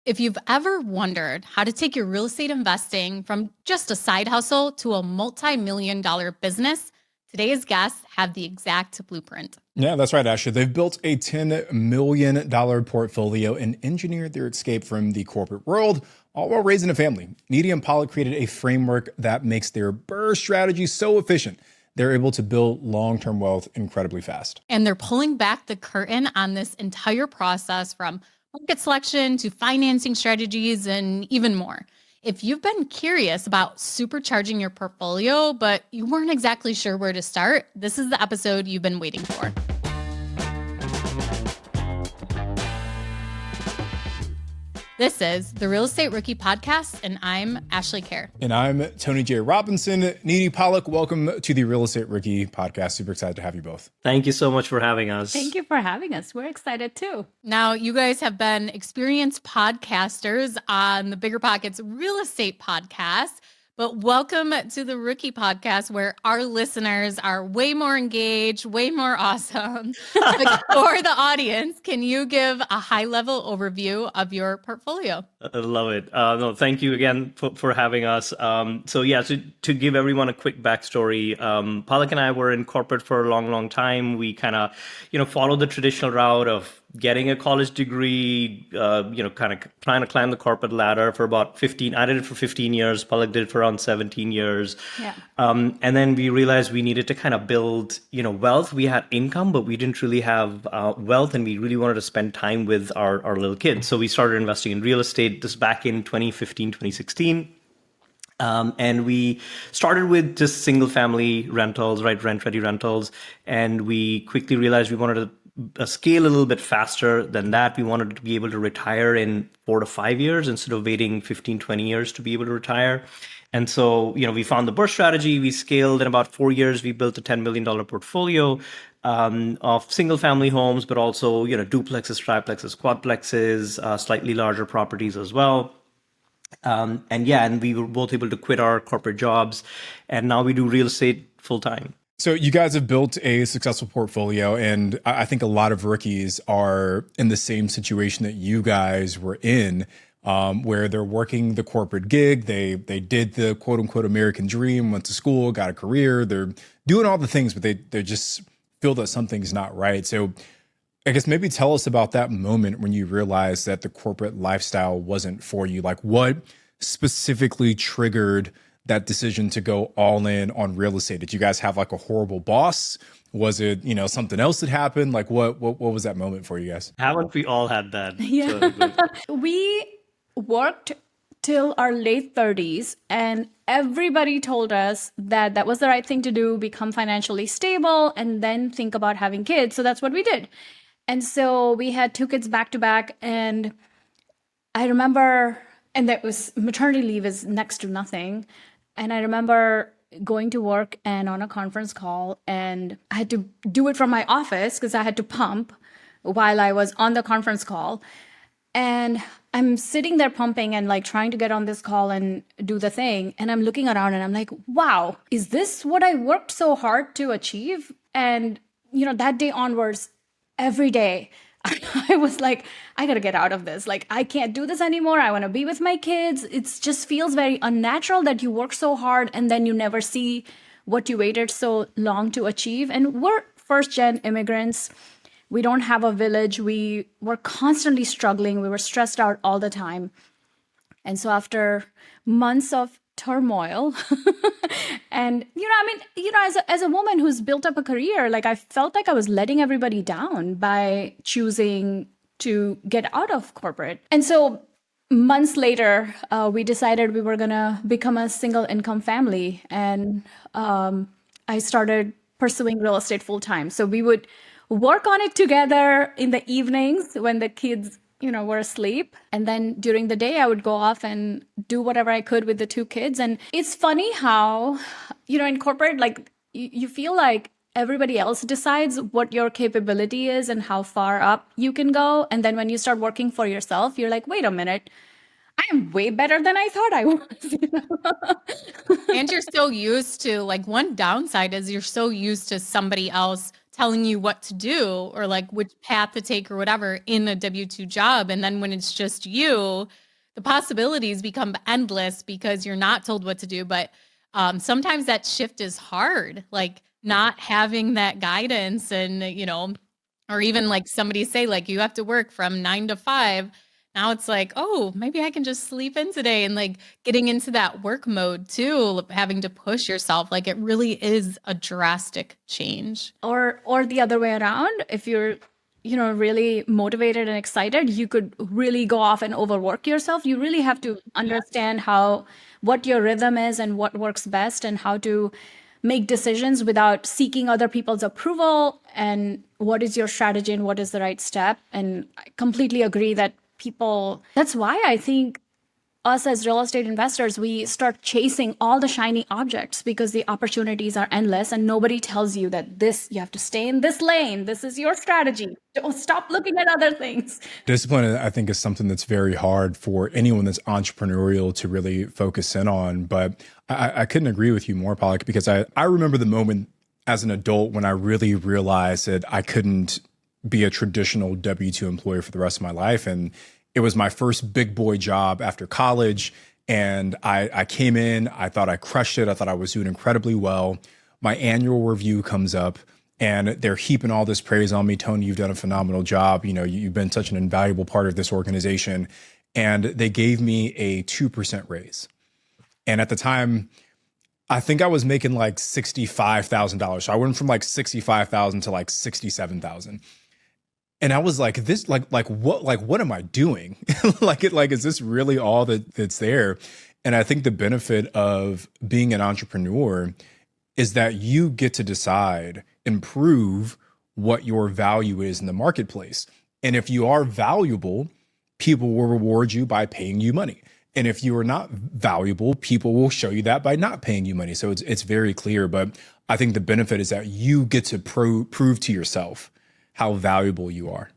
If you've ever wondered how to take your real estate investing from just a side hustle to a multi-million-dollar business, today's guests have the exact blueprint. Yeah, that's right, Ashley. They've built a $10 million portfolio and engineered their escape from the corporate world, all while raising a family. Niti and Palak created a framework that makes their BRRRR strategy so efficient. They're able to build long-term wealth incredibly fast. And they're pulling back the curtain on this entire process from market selection to financing strategies and even more. If you've been curious about supercharging your portfolio, but you weren't exactly sure where to start, this is the episode you've been waiting for. This is the Real Estate Rookie Podcast, and I'm Ashley Kerr. And I'm Tony J. Robinson. Niti Palak, welcome to the Real Estate Rookie Podcast. Super excited to have you both. Thank you so much for having us. Thank you for having us. We're excited too. Now, you guys have been experienced podcasters on the BiggerPockets Real Estate Podcast, but welcome to the Rookie Podcast, where our listeners are way more engaged, way more awesome. Like, for the audience, can you give a high-level overview of your portfolio? I love it. No, thank you again for having us. To give everyone a quick backstory, Palak and I were in corporate for a long time. We kind of, followed the traditional route of getting a college degree, kind of trying to climb the corporate ladder for about 15. I did it for 15 years. Palak did it for around 17 years. Yeah. And then we realized we needed to kind of build, wealth. We had income, but we didn't really have wealth, and we really wanted to spend time with our little kids. So we started investing in real estate. This back in 2015, 2016. And we started with just single family rentals, right? Rent-ready rentals. And we quickly realized we wanted to scale a little bit faster than that. We wanted to be able to retire in 4 to 5 years instead of waiting 15, 20 years to be able to retire. And so, we found the BRRRR strategy. We scaled in about 4 years. We built a $10 million portfolio of single family homes, but also, duplexes, triplexes, quadplexes, slightly larger properties as well. And we were both able to quit our corporate jobs, and now we do real estate full time. So you guys have built a successful portfolio, and I think a lot of rookies are in the same situation that you guys were in, where they're working the corporate gig. They did the quote unquote American dream, went to school, got a career. They're doing all the things, but they just feel that something's not right. So I guess maybe tell us about that moment when you realized that the corporate lifestyle wasn't for you. Like, what specifically triggered that decision to go all in on real estate? Did you guys have like a horrible boss? Was it, something else that happened? Like, what was that moment for you guys? Haven't we all had that? Yeah. We worked till our late 30s, and everybody told us that that was the right thing to do, become financially stable, and then think about having kids. So that's what we did. And so we had 2 kids back to back, and I remember, and that was maternity leave is next to nothing. And I remember going to work and on a conference call, and I had to do it from my office because I had to pump while I was on the conference call. And I'm sitting there pumping and like trying to get on this call and do the thing. And I'm looking around and I'm like, wow, is this what I worked so hard to achieve? And, that day onwards, every day, I was like, I got to get out of this. Like, I can't do this anymore. I want to be with my kids. It just feels very unnatural that you work so hard and then you never see what you waited so long to achieve. And we're first-gen immigrants. We don't have a village. We were constantly struggling. We were stressed out all the time. And so after months of turmoil and, as a woman who's built up a career, like I felt like I was letting everybody down by choosing to get out of corporate. And so months later, we decided we were going to become a single income family. And I started pursuing real estate full time. So we would work on it together in the evenings when the kids, were asleep. And then during the day, I would go off and do whatever I could with the 2 kids. And it's funny how, in corporate, like you feel like everybody else decides what your capability is and how far up you can go. And then when you start working for yourself, you're like, wait a minute, I am way better than I thought I was. And you're so used to, like, one downside is you're so used to somebody else telling you what to do or like which path to take or whatever in a W-2 job. And then when it's just you, the possibilities become endless because you're not told what to do. But sometimes that shift is hard, like not having that guidance and, or even like somebody say like you have to work from 9 to 5. Now it's like, oh, maybe I can just sleep in today, and like getting into that work mode too, having to push yourself. Like it really is a drastic change. Or the other way around, if you're really motivated and excited, you could really go off and overwork yourself. You really have to understand what your rhythm is and what works best, and how to make decisions without seeking other people's approval, and what is your strategy and what is the right step. And I completely agree that that's why I think us as real estate investors, we start chasing all the shiny objects because the opportunities are endless, and nobody tells you that you have to stay in this lane. This is your strategy. Don't stop looking at other things. Discipline, I think, is something that's very hard for anyone that's entrepreneurial to really focus in on. But I couldn't agree with you more, Palak, because I remember the moment as an adult when I really realized that I couldn't be a traditional W-2 employee for the rest of my life. And it was my first big boy job after college. And I came in, I thought I crushed it. I thought I was doing incredibly well. My annual review comes up and they're heaping all this praise on me. Tony, you've done a phenomenal job. You've been such an invaluable part of this organization. And they gave me a 2% raise. And at the time, I think I was making like $65,000. So I went from like $65,000 to like $67,000. And I was like, what am I doing? Is this really all that's there? And I think the benefit of being an entrepreneur is that you get to decide and prove what your value is in the marketplace. And if you are valuable, people will reward you by paying you money. And if you are not valuable, people will show you that by not paying you money. So it's very clear. But I think the benefit is that you get to prove to yourself how valuable you are.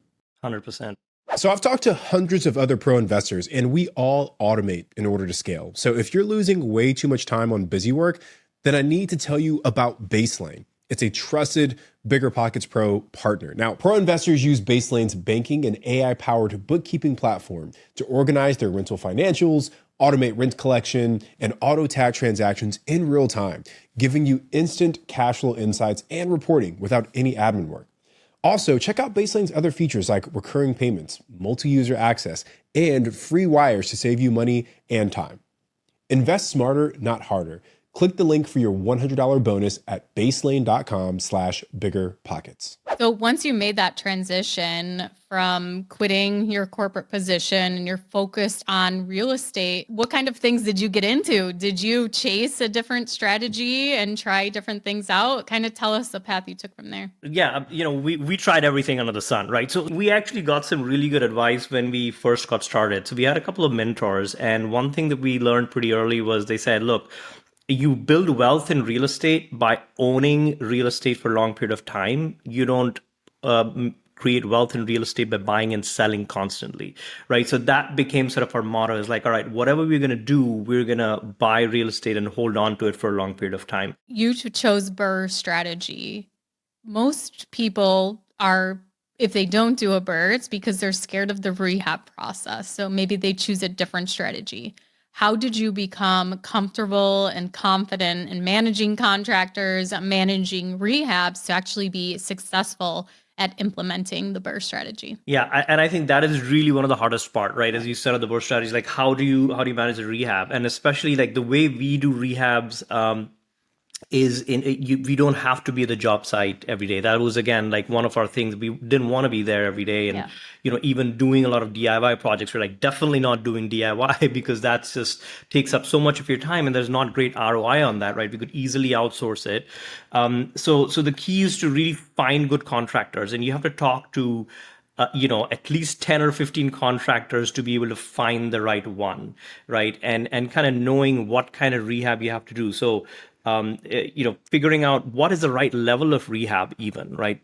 100%. So I've talked to hundreds of other pro investors, and we all automate in order to scale. So if you're losing way too much time on busy work, then I need to tell you about Baselane. It's a trusted BiggerPockets Pro partner. Now, pro investors use Baselane's banking and AI-powered bookkeeping platform to organize their rental financials, automate rent collection, and auto-tag transactions in real time, giving you instant cash flow insights and reporting without any admin work. Also, check out Baselane's other features like recurring payments, multi-user access, and free wires to save you money and time. Invest smarter, not harder. Click the link for your $100 bonus at baselane.com/biggerpockets. So once you made that transition from quitting your corporate position and you're focused on real estate, what kind of things did you get into? Did you chase a different strategy and try different things out? Kind of tell us the path you took from there. Yeah, we tried everything under the sun, right? So we actually got some really good advice when we first got started. So we had a couple of mentors, and one thing that we learned pretty early was they said, look, you build wealth in real estate by owning real estate for a long period of time. You don't create wealth in real estate by buying and selling constantly, right? So that became sort of our motto, is like, all right, whatever we're going to do, we're going to buy real estate and hold on to it for a long period of time. You chose BRRRR strategy. Most people are, if they don't do a BRRRR, it's because they're scared of the rehab process. So maybe they choose a different strategy. How did you become comfortable and confident in managing contractors, managing rehabs to actually be successful at implementing the BRRRR strategy? Yeah, and I think that is really one of the hardest part, right? As you said, of the BRRRR strategy, like how do you manage a rehab, and especially like the way we do rehabs. We don't have to be at the job site every day. That was, again, like one of our things. We didn't want to be there every day. And, even doing a lot of DIY projects, we're like, definitely not doing DIY because that's just takes up so much of your time and there's not great ROI on that, right? We could easily outsource it. So the key is to really find good contractors, and you have to talk to at least 10 or 15 contractors to be able to find the right one, right? And kind of knowing what kind of rehab you have to do. So figuring out what is the right level of rehab even, right?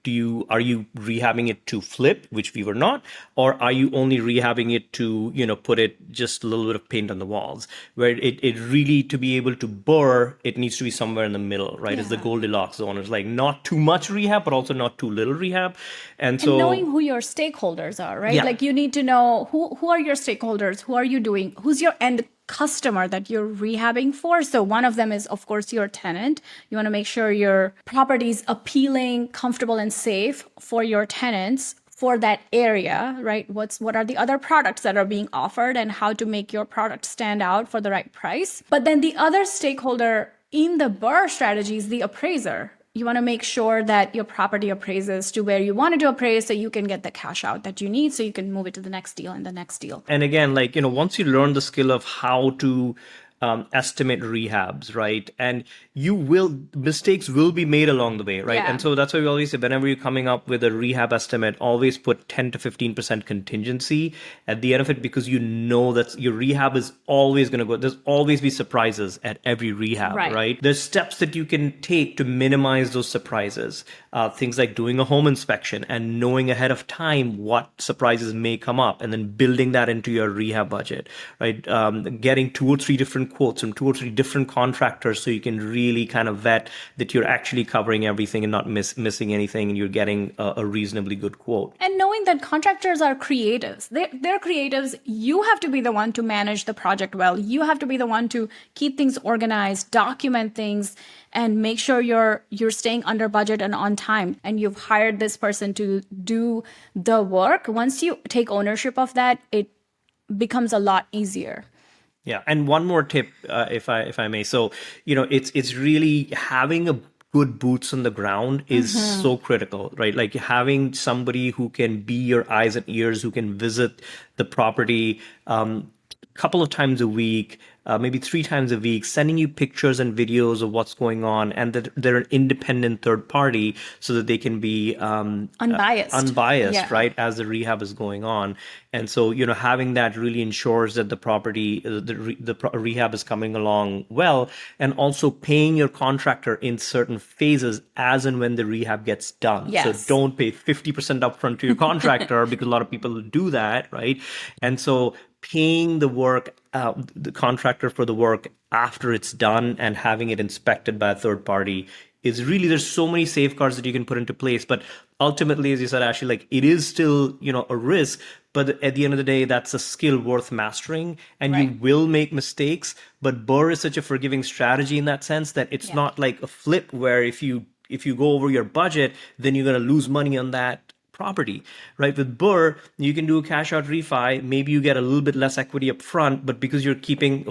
Are you rehabbing it to flip, which we were not, or are you only rehabbing it to, put it just a little bit of paint on the walls, where it really, to be able to burr, it needs to be somewhere in the middle, right? It's the Goldilocks zone. It's like not too much rehab, but also not too little rehab. And so knowing who your stakeholders are, right? Yeah. Like you need to know who are your stakeholders, who's your end customer that you're rehabbing for. So one of them is, of course, your tenant. You want to make sure your property is appealing, comfortable, and safe for your tenants for that area, right? What are the other products that are being offered and how to make your product stand out for the right price. But then the other stakeholder in the BRRRR strategy is the appraiser. You want to make sure that your property appraises to where you want it to appraise so you can get the cash out that you need so you can move it to the next deal and the next deal. And again, once you learn the skill of how to estimate rehabs, right? And mistakes will be made along the way, right? Yeah. And so that's why we always say, whenever you're coming up with a rehab estimate, always put 10 to 15% contingency at the end of it, because that your rehab is always going to go. There's always be surprises at every rehab, right? There's steps that you can take to minimize those surprises. Things like doing a home inspection and knowing ahead of time what surprises may come up, and then building that into your rehab budget, right? Getting 2 or 3 different quotes from 2 or 3 different contractors so you can really kind of vet that you're actually covering everything and not missing anything, and you're getting a reasonably good quote. And knowing that contractors are creatives. They're creatives. You have to be the one to manage the project well. You have to be the one to keep things organized, document things, and make sure you're staying under budget and on time. And you've hired this person to do the work. Once you take ownership of that, it becomes a lot easier. Yeah, and one more tip, if I may. So, it's really having a good boots on the ground is so critical, right? Like having somebody who can be your eyes and ears, who can visit the property a couple of times a week, maybe 3 times a week, sending you pictures and videos of what's going on, and that they're an independent third party so that they can be unbiased, Yeah. right, as the rehab is going on. And so, having that really ensures that the property, the rehab is coming along well, and also paying your contractor in certain phases as and when the rehab gets done. Yes. So don't pay 50% upfront to your contractor because a lot of people do that, right? And so paying the contractor for the work after it's done and having it inspected by a third party is really, there's so many safeguards that you can put into place. But ultimately, as you said, Ashley, like it is still, a risk, but at the end of the day, that's a skill worth mastering, and Right. you will make mistakes. But BRRRR is such a forgiving strategy in that sense that it's not like a flip where if you go over your budget, then you're going to lose money on that property, right? With BRRRR, you can do a cash out refi. Maybe you get a little bit less equity up front, but because you're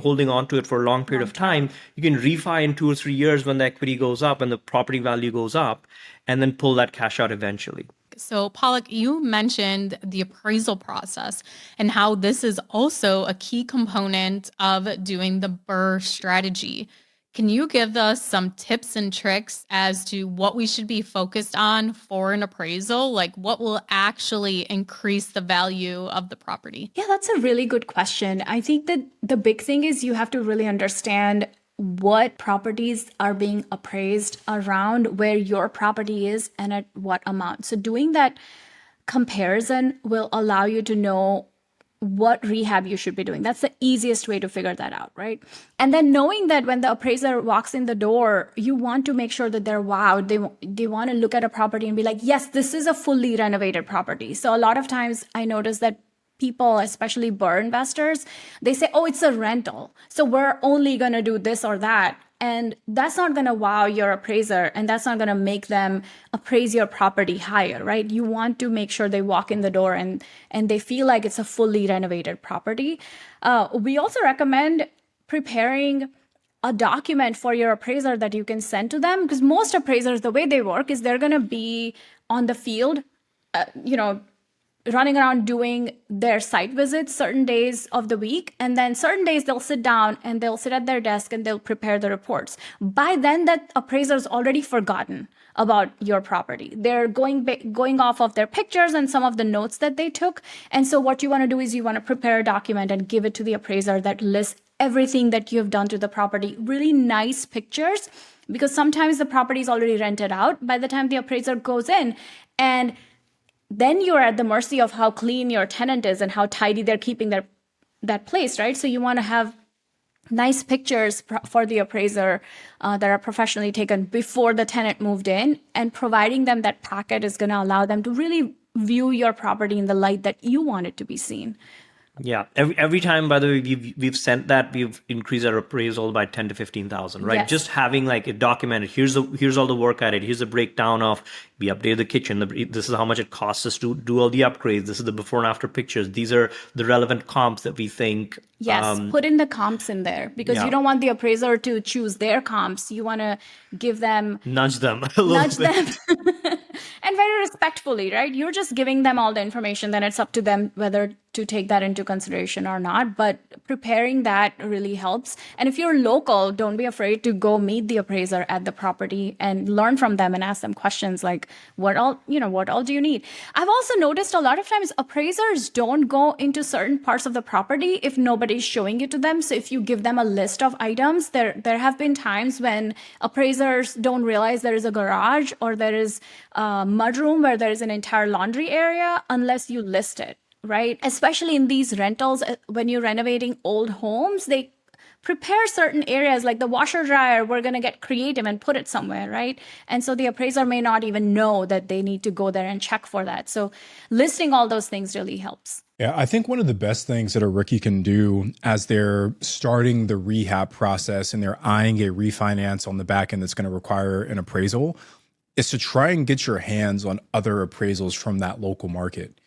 holding on to it for a long period of time, you can refi in 2 or 3 years when the equity goes up and the property value goes up, and then pull that cash out eventually. So, Palak, you mentioned the appraisal process and how this is also a key component of doing the BRRRR strategy. Can you give us some tips and tricks as to what we should be focused on for an appraisal? Like what will actually increase the value of the property? Yeah, that's a really good question. I think that the big thing is you have to really understand what properties are being appraised around where your property is and at what amount. So doing that comparison will allow you to know what rehab you should be doing. That's the easiest way to figure that out, right? And then knowing that when the appraiser walks in the door, you want to make sure that they're wowed. They want to look at a property and be like, yes, this is a fully renovated property. So a lot of times I notice that people, especially BRRRR investors, they say, oh, it's a rental, so we're only going to do this or that. And that's not going to wow your appraiser, and that's not going to make them appraise your property higher, right? You want to make sure they walk in the door and they feel like it's a fully renovated property. We also recommend preparing a document for your appraiser that you can send to them, because most appraisers, the way they work is they're going to be on the field, running around doing their site visits certain days of the week. And then certain days they'll sit down and they'll sit at their desk and they'll prepare the reports. By then, that appraiser's already forgotten about your property. They're going off of their pictures and some of the notes that they took. And so what you want to do is you want to prepare a document and give it to the appraiser that lists everything that you have done to the property, really nice pictures, because sometimes the property is already rented out by the time the appraiser goes in. And then you're at the mercy of how clean your tenant is and how tidy they're keeping that place, right? So you want to have nice pictures for the appraiser that are professionally taken before the tenant moved in, and providing them that packet is going to allow them to really view your property in the light that you want it to be seen. Yeah. Every time, by the way, we've sent that, we've increased our appraisal by 10 to 15,000, right? Yes. Just having like it documented. Here's all the work I did. Here's a breakdown of, we updated the kitchen. This is how much it costs us to do all the upgrades. This is the before and after pictures. These are the relevant comps that we think. Yes, put in the comps in there, because you don't want the appraiser to choose their comps. You want to give them, nudge them a little bit. and very respectfully, right? You're just giving them all the information, then it's up to them whether to take that into consideration or not. But preparing that really helps. And if you're local, don't be afraid to go meet the appraiser at the property and learn from them and ask them questions like, what all do you need? I've also noticed a lot of times appraisers don't go into certain parts of the property if nobody's showing it to them. So if you give them a list of items, there have been times when appraisers don't realize there is a garage or there is a mudroom where there is an entire laundry area unless you list it, right? Especially in these rentals, when you're renovating old homes, they prepare certain areas like the washer dryer. We're going to get creative and put it somewhere, right? And so the appraiser may not even know that they need to go there and check for that. So listing all those things really helps. Yeah, I think one of the best things that a rookie can do as they're starting the rehab process and they're eyeing a refinance on the back end that's going to require an appraisal is to try and get your hands on other appraisals from that local market.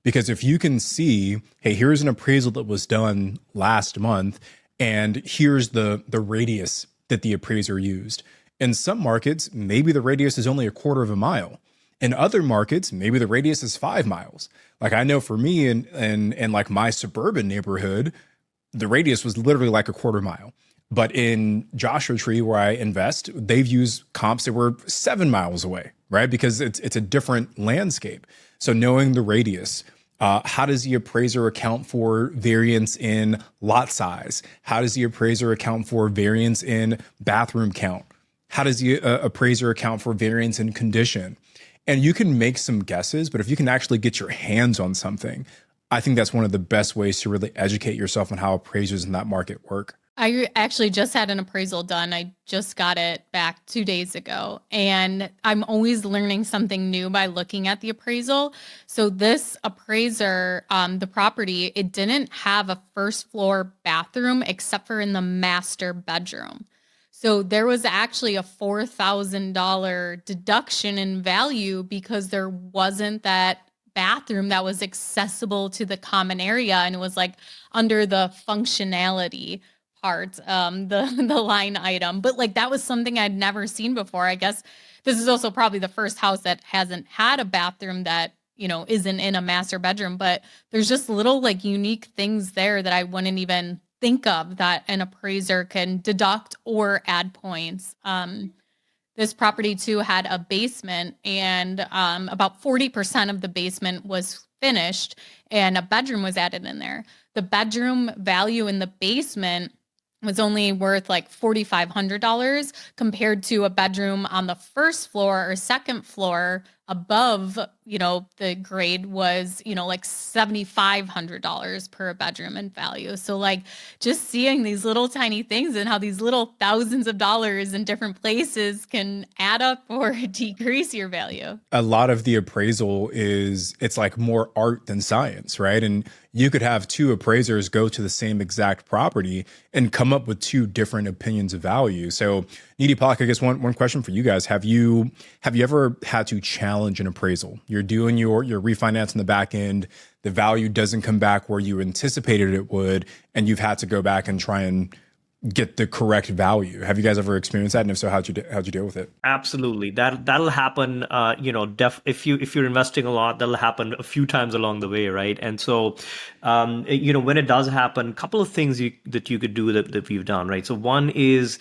Because if you can see, hey, here's an appraisal that was done last month, and here's the radius that the appraiser used. In some markets, maybe the radius is only a quarter of a mile. In other markets, maybe the radius is 5 miles. Like I know for me in like my suburban neighborhood, the radius was literally like a quarter mile. But in Joshua Tree, where I invest, they've used comps that were 7 miles away, right? Because it's a different landscape. So knowing the radius, how does the appraiser account for variance in lot size? How does the appraiser account for variance in bathroom count? How does the appraiser account for variance in condition? And you can make some guesses, but if you can actually get your hands on something, I think that's one of the best ways to really educate yourself on how appraisers in that market work. I actually just had an appraisal done. I just got it back 2 days ago, and I'm always learning something new by looking at the appraisal. So this appraiser, the property, it didn't have a first floor bathroom except for in the master bedroom. So there was actually a $4,000 deduction in value because there wasn't that bathroom that was accessible to the common area, and it was like under the functionality part, the line item. But like that was something I'd never seen before. I guess this is also probably the first house that hasn't had a bathroom that, isn't in a master bedroom, but there's just little like unique things there that I wouldn't even think of that an appraiser can deduct or add points. This property too had a basement, and about 40% of the basement was finished and a bedroom was added in there. The bedroom value in the basement was only worth like $4,500 compared to a bedroom on the first floor or second floor above, the grade was, like $7,500 per bedroom in value. So like just seeing these little tiny things and how these little thousands of dollars in different places can add up or decrease your value. A lot of the appraisal it's like more art than science, right? And you could have two appraisers go to the same exact property and come up with two different opinions of value. So Niti Palak, I guess one question for you guys. Have you ever had to challenge an appraisal? You're doing your refinance in the back end, the value doesn't come back where you anticipated it would, and you've had to go back and try and get the correct value. Have you guys ever experienced that? And if so, how'd you deal with it? Absolutely. That'll happen. If you're investing a lot, that'll happen a few times along the way, right? And so, when it does happen, a couple of things that you could do that we've done, right? So one is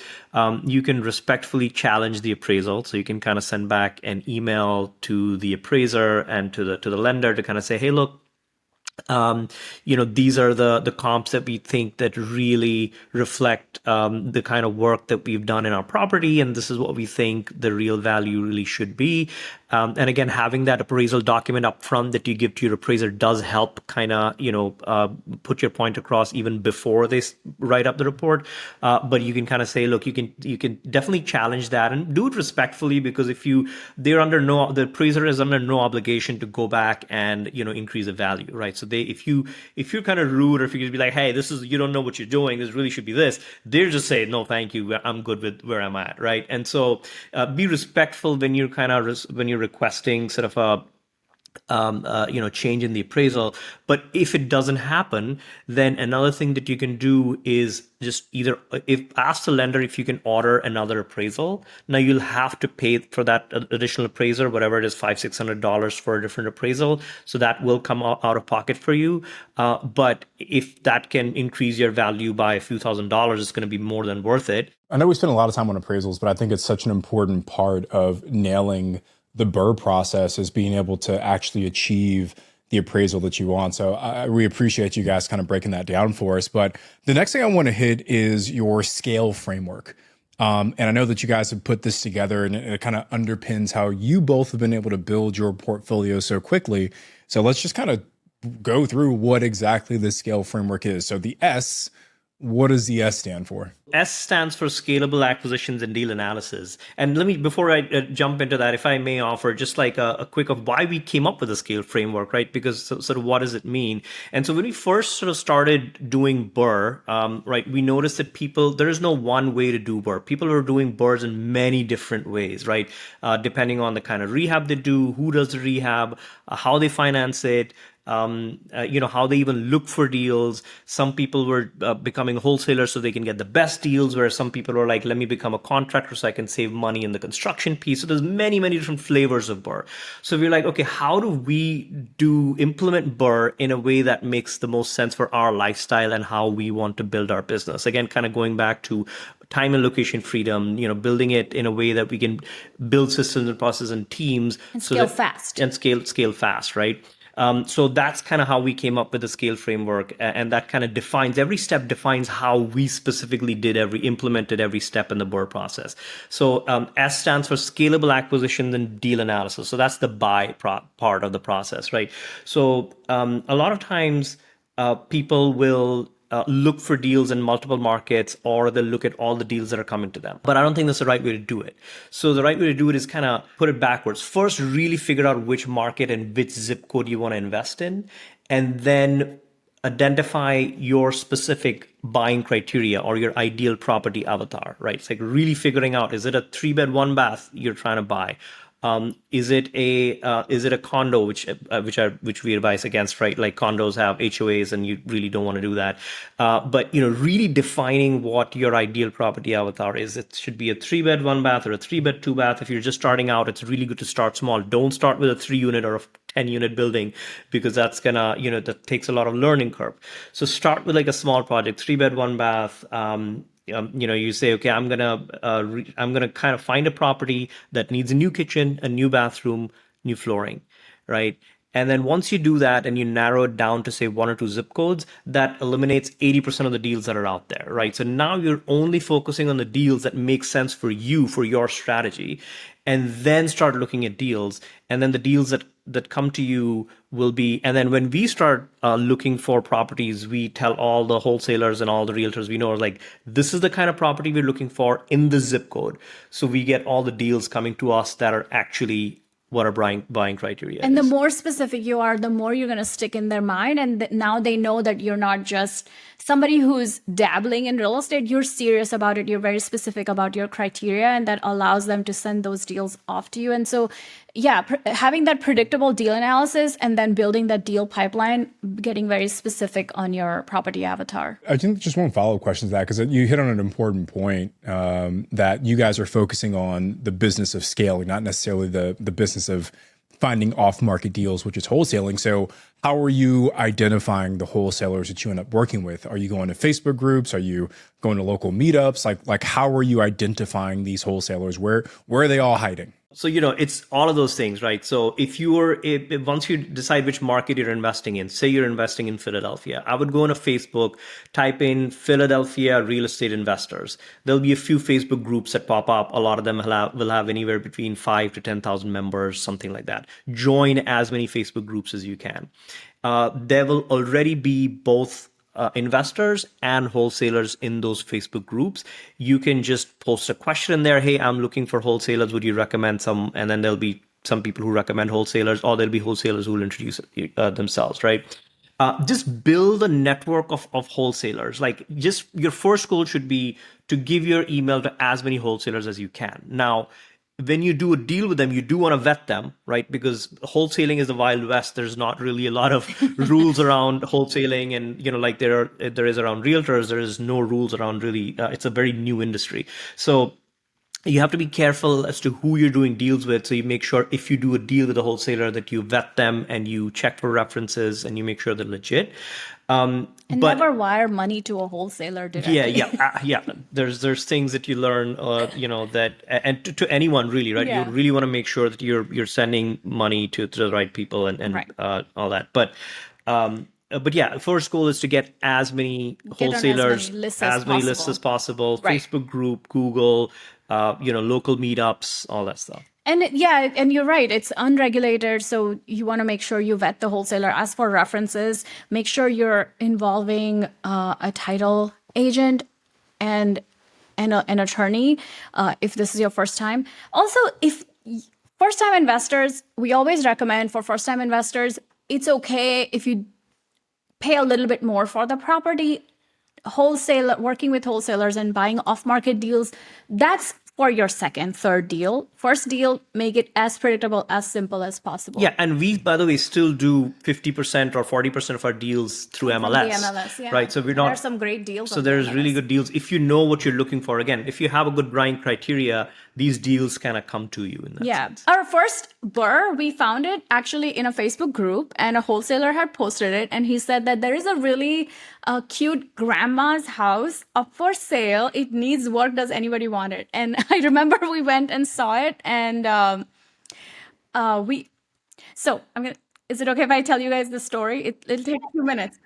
you can respectfully challenge the appraisal. So you can kind of send back an email to the appraiser and to the lender to kind of say, hey, look, These are the comps that we think that really reflect the kind of work that we've done in our property, and this is what we think the real value really should be. And again, having that appraisal document up front that you give to your appraiser does help kind of, put your point across even before they write up the report. But you can kind of say, look, you can definitely challenge that and do it respectfully, because the appraiser is under no obligation to go back and, increase the value, right? So if you're kind of rude, or if you just be like, hey, you don't know what you're doing, this really should be this, they're just saying, no, thank you, I'm good with where I'm at, right? And so be respectful when you're requesting sort of a change in the appraisal. But if it doesn't happen, then another thing that you can do is just ask the lender if you can order another appraisal. Now you'll have to pay for that additional appraiser, whatever it is, $500-$600 for a different appraisal. So that will come out of pocket for you. But if that can increase your value by a few $1,000s, it's going to be more than worth it. I know we spend a lot of time on appraisals, but I think it's such an important part of nailing the BRRRR process is being able to actually achieve the appraisal that you want. So we appreciate you guys kind of breaking that down for us. But the next thing I want to hit is your scale framework. And I know that you guys have put this together, and it kind of underpins how you both have been able to build your portfolio so quickly. So let's just kind of go through what exactly the scale framework is. So the S, what does the S stand for? S stands for Scalable Acquisitions and Deal Analysis. And before I jump into that, if I may offer just like a quick of why we came up with the scale framework, right? Because sort of what does it mean? And so when we first sort of started doing BRRRR, right, we noticed that there is no one way to do BRRRR. People are doing BRRRRs in many different ways, right? Depending on the kind of rehab they do, who does the rehab, how they finance it, how they even look for deals. Some people were becoming wholesalers so they can get the best deals, whereas some people were like, let me become a contractor so I can save money in the construction piece. So there's many, many different flavors of BRRRR. So we're like, okay, how do we implement BRRRR in a way that makes the most sense for our lifestyle and how we want to build our business? Again, kind of going back to time and location freedom, building it in a way that we can build systems and processes and teams and scale fast. And scale fast, right? So that's kind of how we came up with the scale framework, and that kind of defines how we specifically implemented every step in the BRRRR process. So S stands for Scalable Acquisitions and Deal Analysis. So that's the buy part of the process, right? So a lot of times people will look for deals in multiple markets, or they'll look at all the deals that are coming to them. But I don't think that's the right way to do it. So the right way to do it is kind of put it backwards. First, really figure out which market and which zip code you want to invest in, and then identify your specific buying criteria or your ideal property avatar, right? It's like really figuring out, is it a 3-bed, 1-bath you're trying to buy? Is it a condo, which we advise against, right? Like condos have HOAs, and you really don't want to do that. But really defining what your ideal property avatar is. It should be a 3-bed, 1-bath, or a 3-bed, 2-bath. If you're just starting out, it's really good to start small. Don't start with a 3-unit or a 10-unit building, because that's gonna, that takes a lot of learning curve. So start with like a small project, 3-bed, 1-bath. You say, okay, I'm gonna kind of find a property that needs a new kitchen, a new bathroom, new flooring, right? And then once you do that and you narrow it down to say 1 or 2 zip codes, that eliminates 80% of the deals that are out there, right? So now you're only focusing on the deals that make sense for you, for your strategy, and then start looking at deals. And then the deals that come to you will be, and then when we start looking for properties, we tell all the wholesalers and all the realtors we know, like, this is the kind of property we're looking for in the zip code. So we get all the deals coming to us that are actually what our buying criteria and is. The more specific you are, the more you're going to stick in their mind. And now they know that you're not just somebody who's dabbling in real estate. You're serious about it. You're very specific about your criteria, and that allows them to send those deals off to you. And so, yeah, having that predictable deal analysis and then building that deal pipeline, getting very specific on your property avatar. I think just one follow-up question to that, because you hit on an important point, that you guys are focusing on the business of scaling, not necessarily the business of finding off-market deals, which is wholesaling. So how are you identifying the wholesalers that you end up working with? Are you going to Facebook groups? Are you going to local meetups? Like how are you identifying these wholesalers? Where are they all hiding? So, it's all of those things, right? So if once you decide which market you're investing in, say you're investing in Philadelphia, I would go on a Facebook, type in Philadelphia real estate investors. There'll be a few Facebook groups that pop up. A lot of them will have anywhere between 5 to 10,000 members, something like that. Join as many Facebook groups as you can. There will already be both investors and wholesalers in those Facebook groups. You can just post a question in there. Hey, I'm looking for wholesalers. Would you recommend some? And then there'll be some people who recommend wholesalers, or there'll be wholesalers who will introduce themselves, right? Just build a network of wholesalers. Like, just your first goal should be to give your email to as many wholesalers as you can. Now, when you do a deal with them, you do want to vet them, right? Because wholesaling is the Wild West. There's not really a lot of rules around wholesaling, and like there is around realtors. There is no rules around really. It's a very new industry, so you have to be careful as to who you're doing deals with. So you make sure if you do a deal with a wholesaler that you vet them and you check for references and you make sure they're legit. And never wire money to a wholesaler directly. Yeah. There's things that you learn, that, and to anyone really, right? Yeah. You really want to make sure that you're sending money to the right people and Right. All that. But yeah, first goal is to get as many Get on wholesalers, as many lists as possible. Right. Facebook group, Google, local meetups, all that stuff. And and you're right, it's unregulated. So you want to make sure you vet the wholesaler, ask for references, make sure you're involving a title agent and an attorney if this is your first time. Also, if first time investors, we always recommend for first time investors, it's okay if you pay a little bit more for the property. Working with wholesalers and buying off-market deals, that's for your second, third deal. First deal, make it as predictable, as simple as possible. Yeah, and we, by the way, still do 50% or 40% of our deals through MLS. The MLS, yeah. Right, so we're There not. are some great deals. So on the there's MLS. really good deals if you know what you're looking for. Again, if you have a good buying criteria, these deals kind of come to you in that sense. Our first burr, we found it actually in a Facebook group, and a wholesaler had posted it, and he said that there is a really cute grandma's house up for sale. It needs work. Does anybody want it? And I remember we went and saw it, and is it okay if I tell you guys the story? It'll take a few minutes.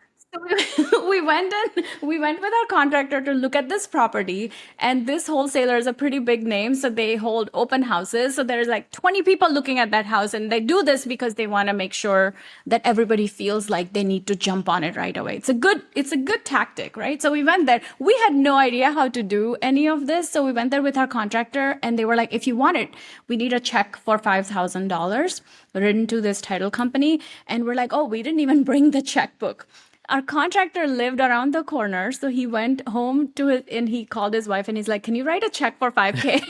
So we went with our contractor to look at this property, and this wholesaler is a pretty big name, so they hold open houses. So there's like 20 people looking at that house, and they do this because they want to make sure that everybody feels like they need to jump on it right away. It's a good tactic, right? So we went there. We had no idea how to do any of this, so we went there with our contractor, and they were like, if you want it, we need a check for $5,000 written to this title company. And we're like, oh, we didn't even bring the checkbook. Our contractor lived around the corner, so he went home and he called his wife and he's like, can you write a check for $5,000?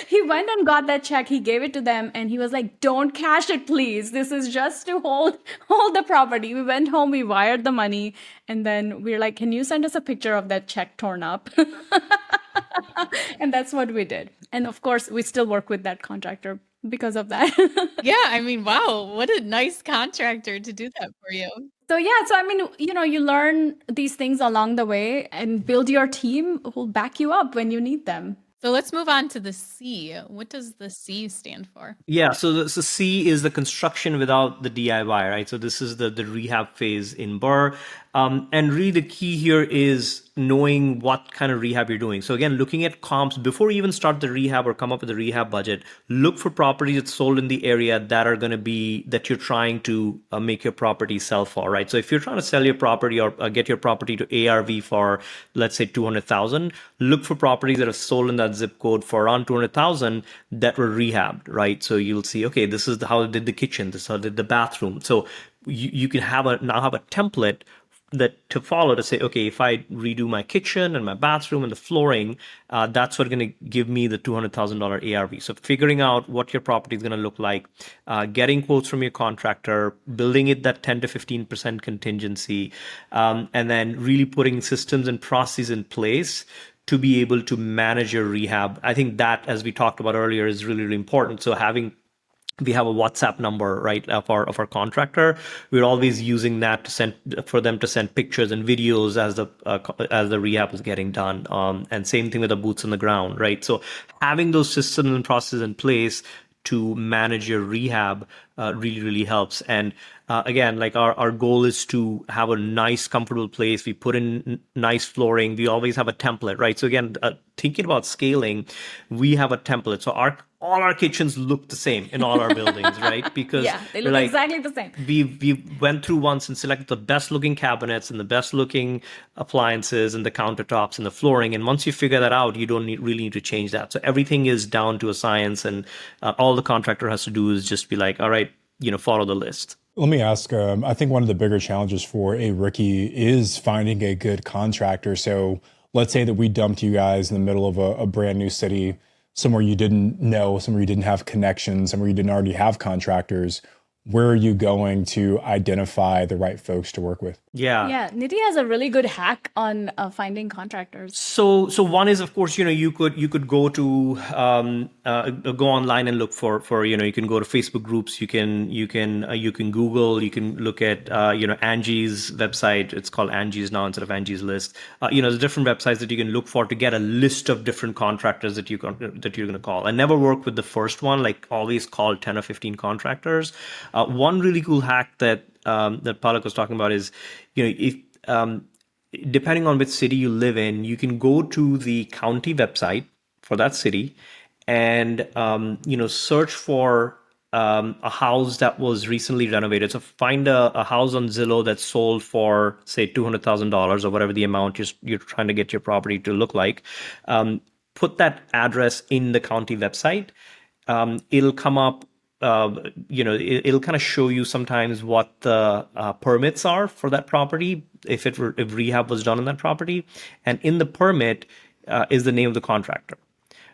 He went and got that check. He gave it to them and he was like, don't cash it, please. This is just to hold the property. We went home, we wired the money, and then we were like, can you send us a picture of that check torn up? And that's what we did. And of course, we still work with that contractor because of that. Yeah, I mean, wow, what a nice contractor to do that for you. So I mean, you learn these things along the way and build your team who'll back you up when you need them. So let's move on to the C. What does the C stand for? Yeah, so the C is the construction without the DIY, right? So this is the rehab phase in Burr. And really the key here is knowing what kind of rehab you're doing. So again, looking at comps before you even start the rehab or come up with a rehab budget, look for properties that's sold in the area that are going to be, that you're trying to make your property sell for, right? So if you're trying to sell your property or get your property to ARV for, let's say 200,000, look for properties that are sold in that zip code for around 200,000 that were rehabbed, right? So you'll see, okay, this is how they did the kitchen, this is how they did the bathroom. So you can now have a template that to follow to say, okay, if I redo my kitchen and my bathroom and the flooring, that's what's going to give me the $200,000 ARV. So figuring out what your property is going to look like, getting quotes from your contractor, building it that 10 to 15% contingency, and then really putting systems and processes in place to be able to manage your rehab. I think that, as we talked about earlier, is really, really important. So having we have a WhatsApp number, right, of our contractor. We're always using that for them to send pictures and videos as the rehab is getting done. And same thing with the boots on the ground, right? So having those systems and processes in place to manage your rehab really helps. And again, like our goal is to have a nice, comfortable place. We put in nice flooring. We always have a template, right? So again, thinking about scaling, we have a template. So all our kitchens look the same in all our buildings, right? Because they look exactly the same. We went through once and selected the best looking cabinets and the best looking appliances and the countertops and the flooring. And once you figure that out, you don't really need to change that. So everything is down to a science, and all the contractor has to do is just be like, all right, follow the list. Let me ask, I think one of the bigger challenges for a rookie is finding a good contractor. So let's say that we dumped you guys in the middle of a brand new city, somewhere you didn't know, somewhere you didn't have connections, somewhere you didn't already have contractors. Where are you going to identify the right folks to work with? Yeah, Niti has a really good hack on finding contractors. So one is, of course, you could go to go online and look for you can go to Facebook groups, you can Google, you can look at Angie's website. It's called Angie's now instead of Angie's List. There's different websites that you can look for to get a list of different contractors that you're going to call. And never work with the first one. Like, always call 10 or 15 contractors. One really cool hack that Palak was talking about is, if depending on which city you live in, you can go to the county website for that city and search for a house that was recently renovated. So find a house on Zillow that's sold for, say, $200,000 or whatever the amount you're trying to get your property to look like. Put that address in the county website. It'll come up. It'll kind of show you sometimes what the permits are for that property, if rehab was done on that property, and in the permit is the name of the contractor,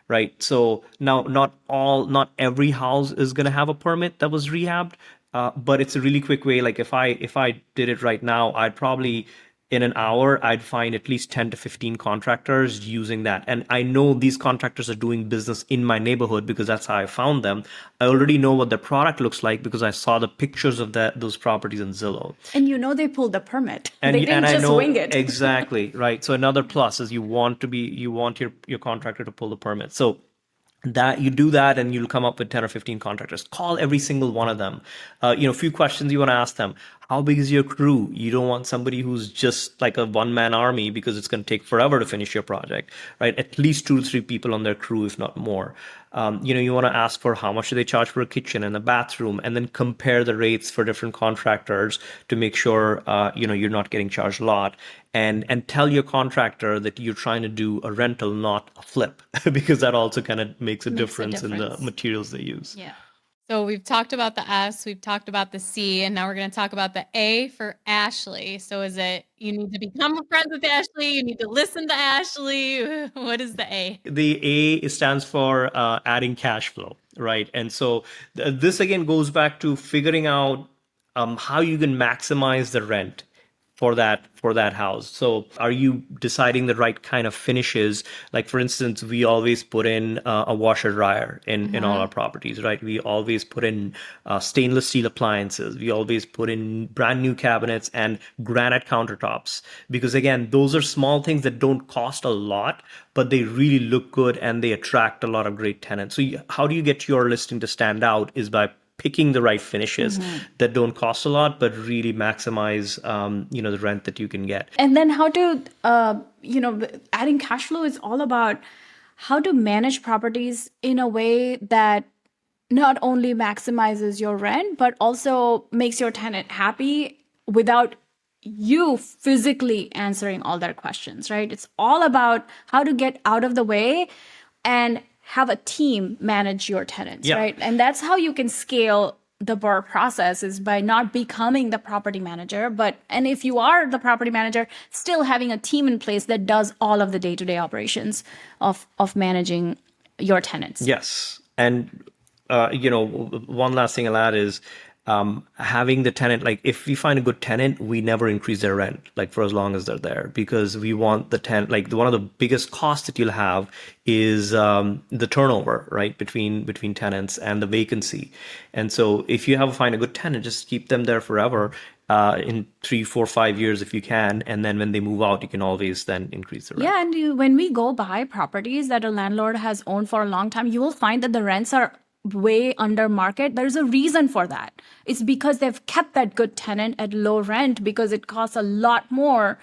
right? So now not every house is going to have a permit that was rehabbed, but it's a really quick way. Like, if I did it right now, I'd probably, in an hour, I'd find at least 10 to 15 contractors using that. And I know these contractors are doing business in my neighborhood because that's how I found them. I already know what their product looks like because I saw the pictures of those properties in Zillow. And they pulled the permit. They didn't just wing it. Exactly, right. So another plus is you want your contractor to pull the permit. So that you do that and you'll come up with 10 or 15 contractors. Call every single one of them. A few questions you want to ask them. How big is your crew? You don't want somebody who's just like a one-man army, because it's going to take forever to finish your project, right? At least 2 to 3 people on their crew, if not more. You want to ask for how much do they charge for a kitchen and a bathroom, and then compare the rates for different contractors to make sure, you're not getting charged a lot. And tell your contractor that you're trying to do a rental, not a flip, because that also kind of makes a difference in the materials they use. Yeah. So we've talked about the S, we've talked about the C, and now we're going to talk about the A for Ashley. So is it, you need to become friends with Ashley? You need to listen to Ashley? What is the A? The A stands for adding cash flow, right? And so this again goes back to figuring out how you can maximize the rent for that house. So are you deciding the right kind of finishes? Like, for instance, we always put in a washer dryer in all our properties, right? We always put in stainless steel appliances. We always put in brand new cabinets and granite countertops, because again, those are small things that don't cost a lot, but they really look good and they attract a lot of great tenants. So how do you get your listing to stand out is by picking the right finishes that don't cost a lot, but really maximize, the rent that you can get. And then how to, adding cash flow is all about how to manage properties in a way that not only maximizes your rent, but also makes your tenant happy without you physically answering all their questions, right? It's all about how to get out of the way and have a team manage your tenants, right? And that's how you can scale the BRRRR process, is by not becoming the property manager, and if you are the property manager, still having a team in place that does all of the day-to-day operations of managing your tenants. Yes. And, one last thing I'll add is, having the tenant, like if we find a good tenant, we never increase their rent, like for as long as they're there, because we want the tenant, like one of the biggest costs that you'll have is the turnover, right, between tenants and the vacancy. And so if you find a good tenant, just keep them there forever, in 3, 4, 5 years if you can, and then when they move out, you can always then increase the rent. Yeah, and when we go buy properties that a landlord has owned for a long time, you will find that the rents are way under market. There's a reason for that. It's because they've kept that good tenant at low rent, because it costs a lot more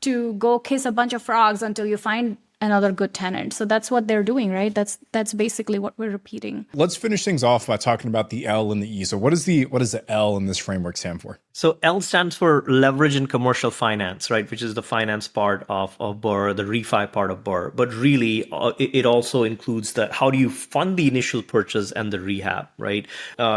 to go kiss a bunch of frogs until you find another good tenant. So that's what they're doing, right? That's basically what we're repeating. Let's finish things off by talking about the L and the E. So what does the L in this framework stand for? So L stands for leverage in commercial finance, right? Which is the finance part of BRRRR, the refi part of BRRRR. But really, it also includes how do you fund the initial purchase and the rehab, right?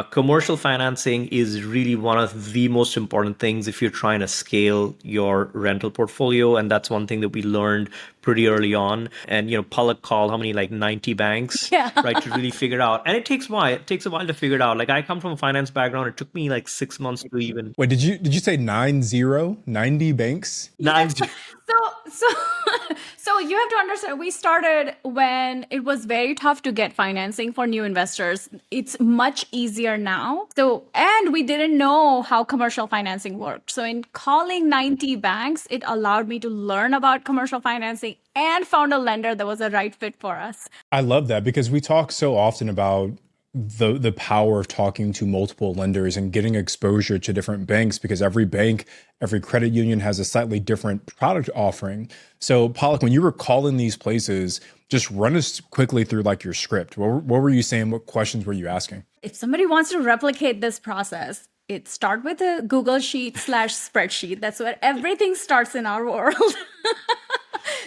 Commercial financing is really one of the most important things if you're trying to scale your rental portfolio. And that's one thing that we learned pretty early on. And, Palak called how many, like 90 banks, right, to really figure it out. And it takes a while to figure it out. Like I come from a finance background. It took me like 6 months to even. Wait, did you say 90 banks? 90. So you have to understand, we started when it was very tough to get financing for new investors. It's much easier now. And we didn't know how commercial financing worked. So in calling 90 banks, it allowed me to learn about commercial financing and found a lender that was a right fit for us. I love that, because we talk so often about the power of talking to multiple lenders and getting exposure to different banks, because every bank, every credit union has a slightly different product offering. So Palak, when you were calling these places, just run us quickly through like your script. What were you saying? What questions were you asking? If somebody wants to replicate this process, it start with a Google Sheet / spreadsheet. That's where everything starts in our world.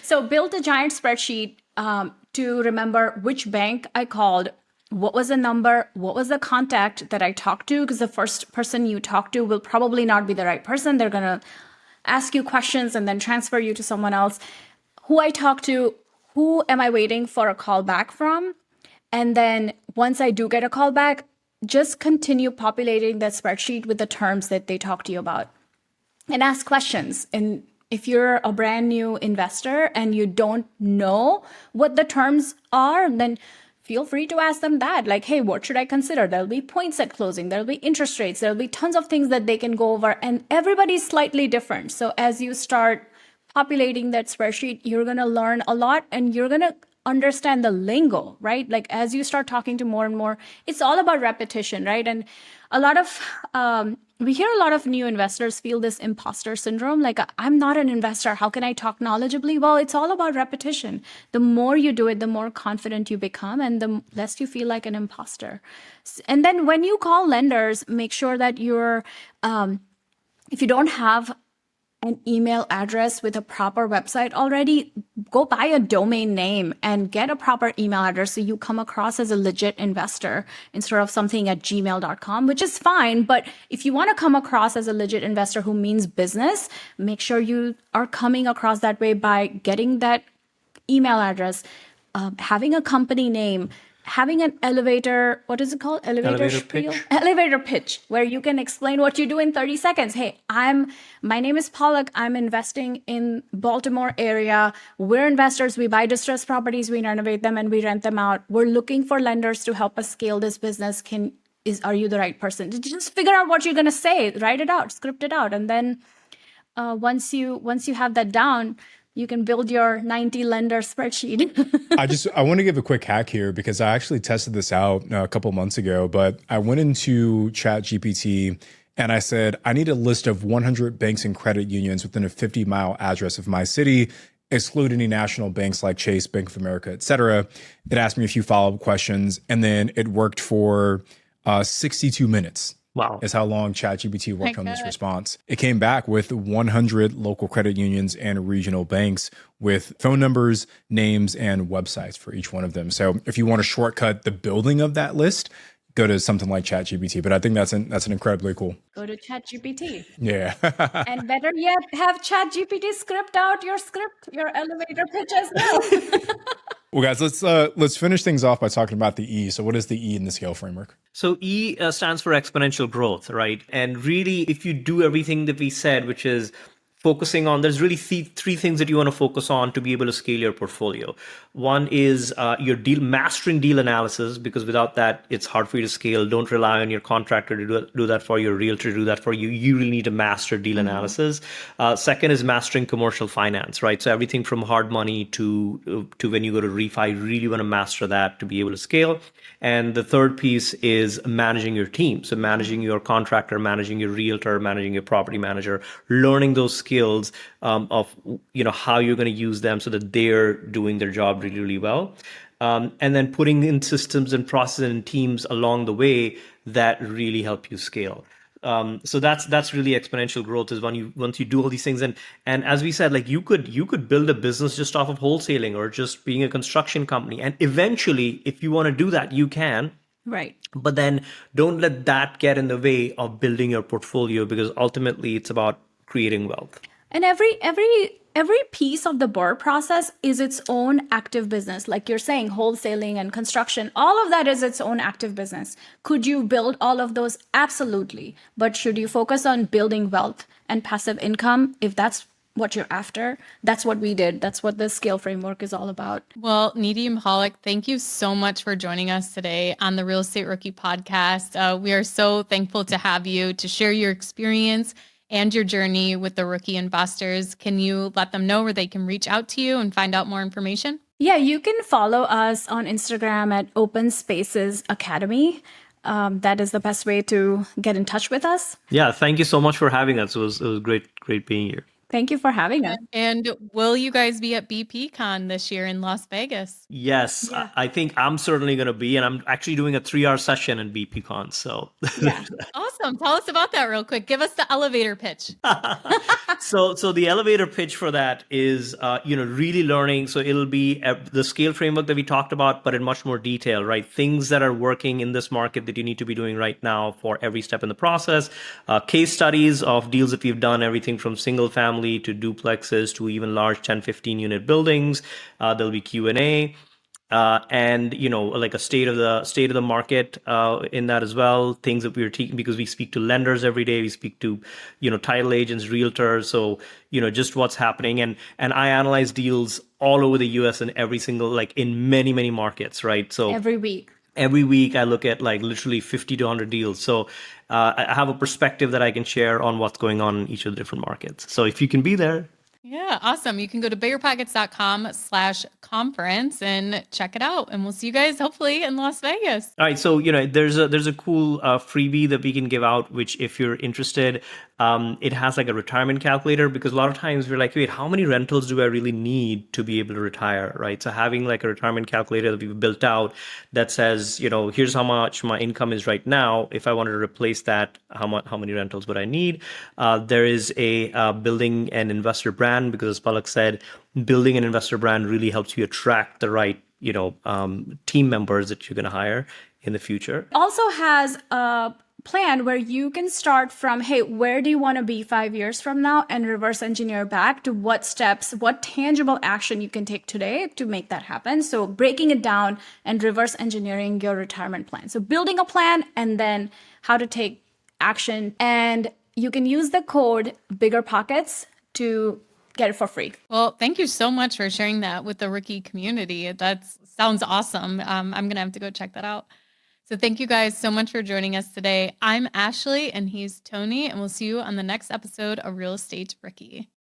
So build a giant spreadsheet to remember which bank I called, what was the number, what was the contact that I talked to, because the first person you talk to will probably not be the right person. They're going to ask you questions and then transfer you to someone else. Who I talk to, who am I waiting for a call back from? And then once I do get a call back, just continue populating that spreadsheet with the terms that they talk to you about and ask questions. And if you're a brand new investor and you don't know what the terms are, then feel free to ask them that. Like, hey, what should I consider? There'll be points at closing. There'll be interest rates. There'll be tons of things that they can go over. And everybody's slightly different. So as you start populating that spreadsheet, you're going to learn a lot and you're going to understand the lingo, right? Like as you start talking to more and more, it's all about repetition, right? And a lot of, we hear a lot of new investors feel this imposter syndrome. Like, I'm not an investor. How can I talk knowledgeably? Well, it's all about repetition. The more you do it, the more confident you become and the less you feel like an imposter. And then when you call lenders, make sure that you're, if you don't have an email address with a proper website already, go buy a domain name and get a proper email address so you come across as a legit investor instead of something at gmail.com, which is fine. But if you want to come across as a legit investor who means business, make sure you are coming across that way by getting that email address, having a company name, having an elevator, what is it called? Elevator pitch. Elevator pitch, where you can explain what you do in 30 seconds. Hey, my name is Palak. I'm investing in Baltimore area. We're investors. We buy distressed properties, we renovate them, and we rent them out. We're looking for lenders to help us scale this business. Are you the right person? Just figure out what you're going to say, write it out, script it out. And then once you have that down, you can build your 90 lender spreadsheet. I want to give a quick hack here, because I actually tested this out a couple months ago, but I went into ChatGPT and I said, I need a list of 100 banks and credit unions within a 50-mile address of my city, exclude any national banks like Chase, Bank of America, et cetera. It asked me a few follow-up questions, and then it worked for 62 minutes. Wow. Is how long ChatGPT worked on this response. It came back with 100 local credit unions and regional banks with phone numbers, names, and websites for each one of them. So if you want to shortcut the building of that list, go to something like ChatGPT. But I think that's an incredibly cool. Go to ChatGPT. Yeah. And better yet, have ChatGPT script out your script, your elevator pitch as well. Well, guys, let's finish things off by talking about the E. So what is the E in the scale framework? So E stands for exponential growth, right? And really, if you do everything that we said, which is focusing on, there's really three things that you want to focus on to be able to scale your portfolio. One is your mastering deal analysis, because without that, it's hard for you to scale. Don't rely on your contractor to do that for you, your realtor to do that for you. You really need to master deal analysis. Second is mastering commercial finance, right? So everything from hard money to when you go to refi, you really want to master that to be able to scale. And the third piece is managing your team. So managing your contractor, managing your realtor, managing your property manager, learning those skills of how you're going to use them so that they're doing their job really, really well. And then putting in systems and processes and teams along the way that really help you scale. So that's really exponential growth, is once you do all these things. And as we said, like you could build a business just off of wholesaling or just being a construction company. And eventually, if you want to do that, you can. Right. But then don't let that get in the way of building your portfolio, because ultimately it's about creating wealth. And every piece of the BRRRR process is its own active business. Like you're saying, wholesaling and construction, all of that is its own active business. Could you build all of those? Absolutely. But should you focus on building wealth and passive income? If that's what you're after, that's what we did. That's what the scale framework is all about. Well, Niti and Palak, thank you so much for joining us today on the Real Estate Rookie podcast. We are so thankful to have you to share your experience and your journey with the rookie investors. Can you let them know where they can reach out to you and find out more information? Yeah, you can follow us on Instagram at Open Spaces Academy. That is the best way to get in touch with us. Yeah, thank you so much for having us. It was great being here. Thank you for having us. And will you guys be at BPCon this year in Las Vegas? Yes, yeah. I think I'm certainly going to be, and I'm actually doing a 3-hour session in BPCon. So yeah. Awesome. Tell us about that real quick. Give us the elevator pitch. So the elevator pitch for that is, really learning. So it'll be the scale framework that we talked about, but in much more detail, right? Things that are working in this market that you need to be doing right now for every step in the process. Case studies of deals that we've done, everything from single family to duplexes to even large 10, 15 unit buildings. There'll be Q&A. And like a state of the market in that as well. Things that we're taking, because we speak to lenders every day, we speak to title agents, realtors. So just what's happening, and I analyze deals all over the U.S. and every single, like in many markets, right? So every week I look at like literally 50 to 100 deals. So I have a perspective that I can share on what's going on in each of the different markets. So if you can be there. Yeah, awesome. You can go to biggerpockets.com/conference and check it out. And we'll see you guys hopefully in Las Vegas. All right. So, there's a cool freebie that we can give out, which if you're interested, it has like a retirement calculator, because a lot of times we're like, wait, how many rentals do I really need to be able to retire? Right. So having like a retirement calculator that we've built out that says, here's how much my income is right now. If I wanted to replace that, how many rentals would I need? There is a building an investor brand, because as Palak said, building an investor brand really helps you attract the right, team members that you're going to hire in the future. Also has a plan where you can start from, hey, where do you want to be 5 years from now, and reverse engineer back to what steps, what tangible action you can take today to make that happen. So breaking it down and reverse engineering your retirement plan. So building a plan and then how to take action. And you can use the code BiggerPockets to get it for free. Well, thank you so much for sharing that with the rookie community. That sounds awesome. I'm going to have to go check that out. So thank you guys so much for joining us today. I'm Ashley and he's Tony, and we'll see you on the next episode of Real Estate Rookie.